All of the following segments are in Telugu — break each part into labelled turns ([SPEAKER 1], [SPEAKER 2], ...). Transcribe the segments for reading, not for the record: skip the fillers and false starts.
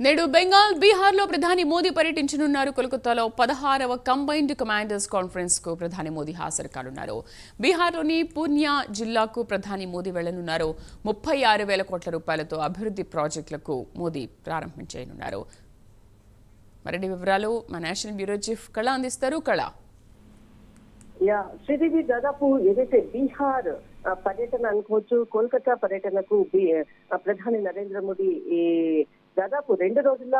[SPEAKER 1] నేడు బెంగాల్ బీహార్లో ప్రధాని మోదీ పర్యటించనున్నారు. కోల్కతాలో 16వ కంబైన్డ్ కమాండర్స్ కాన్ఫరెన్స్ కు ప్రధాని మోదీ హాజరు కానున్నారు. బీహార్లోని పూర్నియా జిల్లాకు ప్రధాని మోదీ వెళ్లనున్నారు. 36,000 కోట్ల రూపాయలతో అభివృద్ధి ప్రాజెక్టులకు మోదీ ప్రారంభం చేయనున్నారు. మరిన్ని వివరాలు మా నేషనల్ బ్యూరో చీఫ్ కళ అందిస్తారు. కళ
[SPEAKER 2] శ్రీదేవి, దాదాపు ఏదైతే బీహార్ పర్యటన అనుకోవచ్చు, కోల్కతా పర్యటనకు ప్రధాని నరేంద్ర మోదీ దాదాపు 2 రోజుల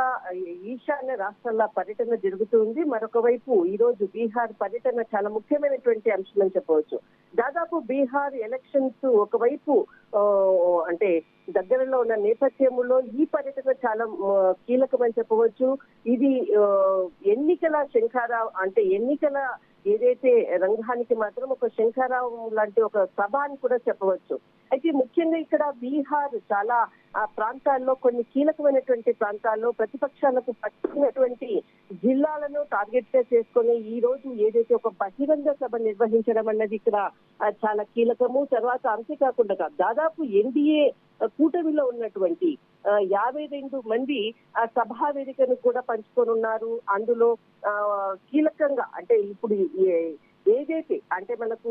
[SPEAKER 2] ఈశాన్య రాష్ట్రాల పర్యటన జరుగుతుంది. మరొక వైపు ఈ రోజు బీహార్ పర్యటన చాలా ముఖ్యమైనటువంటి అంశం అని చెప్పవచ్చు. దాదాపు బీహార్ ఎలక్షన్స్ ఒకవైపు అంటే దగ్గరలో ఉన్న నేపథ్యంలో ఈ పర్యటన చాలా కీలకమని చెప్పవచ్చు. ఇది ఎన్నికల శంఖారావు అంటే ఎన్నికల ఏదైతే రంగానికి మాత్రం ఒక శంఖారావం లాంటి ఒక సభ అని కూడా చెప్పవచ్చు. అయితే ముఖ్యంగా ఇక్కడ బీహార్ చాలా ప్రాంతాల్లో కొన్ని కీలకమైనటువంటి ప్రాంతాల్లో ప్రతిపక్షాలకు పట్టుకున్నటువంటి జిల్లాలను టార్గెట్ గా చేసుకొని ఈ రోజు ఏదైతే ఒక బహిరంగ సభ నిర్వహించడం అన్నది ఇక్కడ చాలా కీలకము. తర్వాత అంతేకాకుండా దాదాపు ఎన్డీఏ కూటమిలో ఉన్నటువంటి 52 మంది సభా వేదికను కూడా పంచుకోనున్నారు. అందులో కీలకంగా అంటే ఇప్పుడు ఏదైతే అంటే మనకు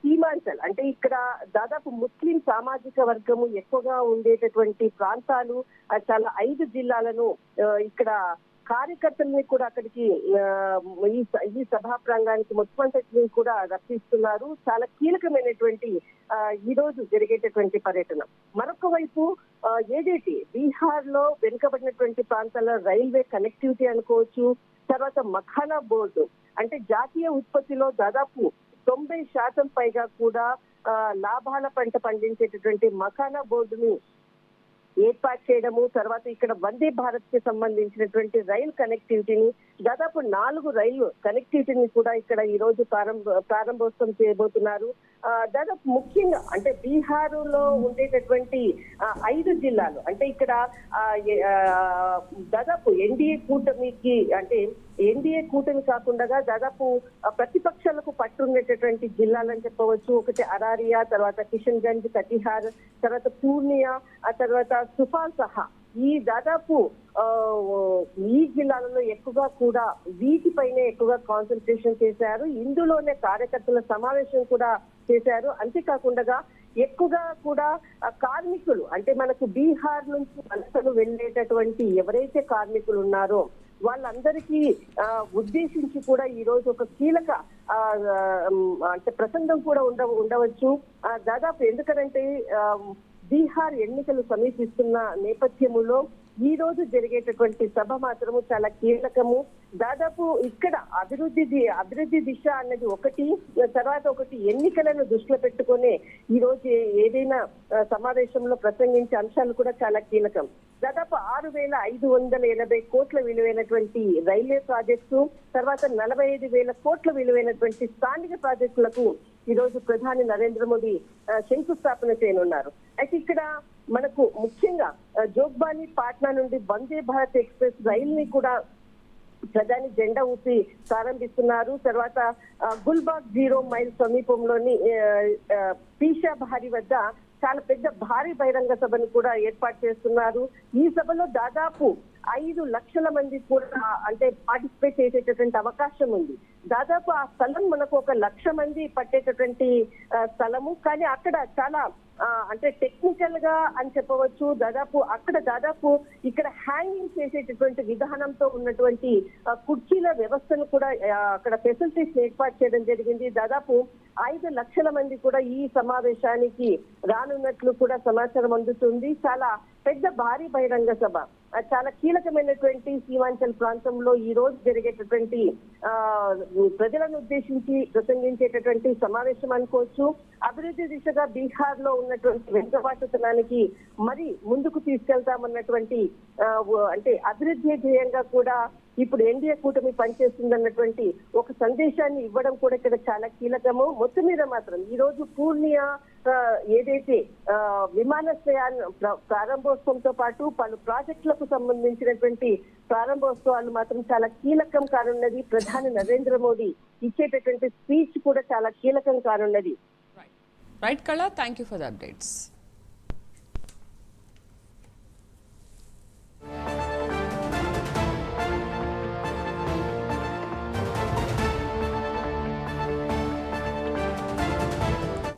[SPEAKER 2] సీమాంచల్ అంటే ఇక్కడ దాదాపు ముస్లిం సామాజిక వర్గము ఎక్కువగా ఉండేటటువంటి ప్రాంతాలు చాలా 5 జిల్లాలను ఇక్కడ కార్యకర్తలని కూడా అక్కడికి ఈ సభా ప్రాంగానికి మొత్తం కూడా రప్పిస్తున్నారు. చాలా కీలకమైనటువంటి ఈ రోజు జరిగేటటువంటి పర్యటన. మరొక వైపు ఏదైతే బీహార్ లో వెనుకబడినటువంటి ప్రాంతాల్లో రైల్వే కనెక్టివిటీ అనుకోవచ్చు, తర్వాత మఖానా బోర్డు అంటే జాతీయ ఉత్పత్తిలో దాదాపు 90% పైగా కూడా లాభాల పంట పండించేటటువంటి మఖానా బోర్డుని ఏర్పాటు చేయడము, తర్వాత ఇక్కడ వందే భారత్ కి సంబంధించినటువంటి రైలు కనెక్టివిటీని దాదాపు 4 రైలు కనెక్టివిటీని కూడా ఇక్కడ ఈ రోజు ప్రారంభోత్సవం చేయబోతున్నారు. దాదాపు ముఖ్యంగా అంటే బీహార్ లో ఉండేటటువంటి 5 జిల్లాలు అంటే ఇక్కడ దాదాపు ఎన్డీఏ కూటమి కాకుండా దాదాపు ప్రతిపక్షాలకు పట్టుండేటటువంటి జిల్లాలని చెప్పవచ్చు. ఒకటి అరారియా, తర్వాత కిషన్ గంజ్, కటిహార్, తర్వాత పూర్నియా, ఆ తర్వాత సుఫాల్ సహా ఈ దాదాపు ఈ జిల్లాలలో ఎక్కువగా కూడా వీటిపైనే ఎక్కువగా కాన్సన్ట్రేషన్ చేశారు. ఇందులోనే కార్యకర్తల సమావేశం కూడా చేశారు. అంతేకాకుండా ఎక్కువగా కూడా కార్మికులు అంటే మనకు బీహార్ నుంచి వలసలు వెళ్ళేటటువంటి ఎవరైతే కార్మికులు ఉన్నారో వాళ్ళందరికీ ఉద్దేశించి కూడా ఈ రోజు ఒక కీలక అంటే ప్రసంగం కూడా ఉండవచ్చు. దాదాపు ఎందుకంటే బీహార్ ఎన్నికలు సమీపిస్తున్న నేపథ్యంలో ఈ రోజు జరిగేటటువంటి సభ మాత్రము చాలా కీలకము. దాదాపు ఇక్కడ అభివృద్ధి దిశ అన్నది ఒకటి, తర్వాత ఒకటి ఎన్నికలను దృష్టిలో పెట్టుకునే ఈ రోజు ఏదైనా సమావేశంలో ప్రసంగించే అంశాలు కూడా చాలా కీలకం. దాదాపు 6,580 కోట్ల విలువైనటువంటి రైల్వే ప్రాజెక్టు, తర్వాత 45,000 కోట్ల విలువైనటువంటి స్థానిక ప్రాజెక్టులకు ఈ రోజు ప్రధాని నరేంద్ర మోదీ శంకుస్థాపన చేయనున్నారు. అయితే ఇక్కడ మనకు ముఖ్యంగా జోగ్బాని పాట్నా నుండి వందే భారత్ ఎక్స్ప్రెస్ రైలుని కూడా ప్రధాని జెండా ఊపి ప్రారంభిస్తున్నారు. తర్వాత గుల్బాగ్ 0 మైల్ సమీపంలోని పీషాభారి వద్ద చాలా పెద్ద భారీ బహిరంగ సభను కూడా ఏర్పాటు చేస్తున్నారు. ఈ సభలో దాదాపు 5 లక్షల మంది కూడా అంటే పార్టిసిపేట్ చేసేటటువంటి అవకాశం ఉంది. దాదాపు ఆ స్థలం మనకు 1 లక్ష మంది పట్టేటటువంటి స్థలము. కానీ అక్కడ చాలా అంటే టెక్నికల్ గా అని చెప్పవచ్చు. దాదాపు ఇక్కడ హ్యాంగింగ్ చేసేటటువంటి విధానంతో ఉన్నటువంటి కుర్చీల వ్యవస్థను కూడా అక్కడ ఫెసిలిటీస్ ఏర్పాటు చేయడం జరిగింది. దాదాపు 5 లక్షల మంది కూడా ఈ సమావేశానికి రానున్నట్లు కూడా సమాచారం అందుతుంది. చాలా పెద్ద భారీ బహిరంగ సభ చాలా కీలకమైనటువంటి సీమాంచల్ ప్రాంతంలో ఈ రోజు జరిగేటటువంటి ప్రజలను ఉద్దేశించి ప్రసంగించేటటువంటి సమావేశం అనుకోవచ్చు. అభివృద్ధి దిశగా బీహార్ లో ఉన్నటువంటి వెనుకబాటుతనానికి మరి ముందుకు తీసుకెళ్తామన్నటువంటి అంటే అభివృద్ధి ధ్యేయంగా కూడా ఇప్పుడు ఎన్డీఏ కూటమి పనిచేస్తుందన్నటువంటి ఒక సందేశాన్ని ఇవ్వడం కూడా ఇక్కడ చాలా కీలకము. మొత్తం మీద మాత్రం ఈ రోజు పూర్నియా ఏదైతే విమానాశ్రయాన్ని ప్రారంభోత్సవంతో పాటు పలు ప్రాజెక్టులకు సంబంధించినటువంటి ప్రారంభోత్సవాలు మాత్రం చాలా కీలకం కానున్నది. ప్రధాని నరేంద్ర మోదీ ఇచ్చేటటువంటి స్పీచ్ కూడా చాలా కీలకం కానున్నది.
[SPEAKER 1] రైట్ కళ, thank you for the updates.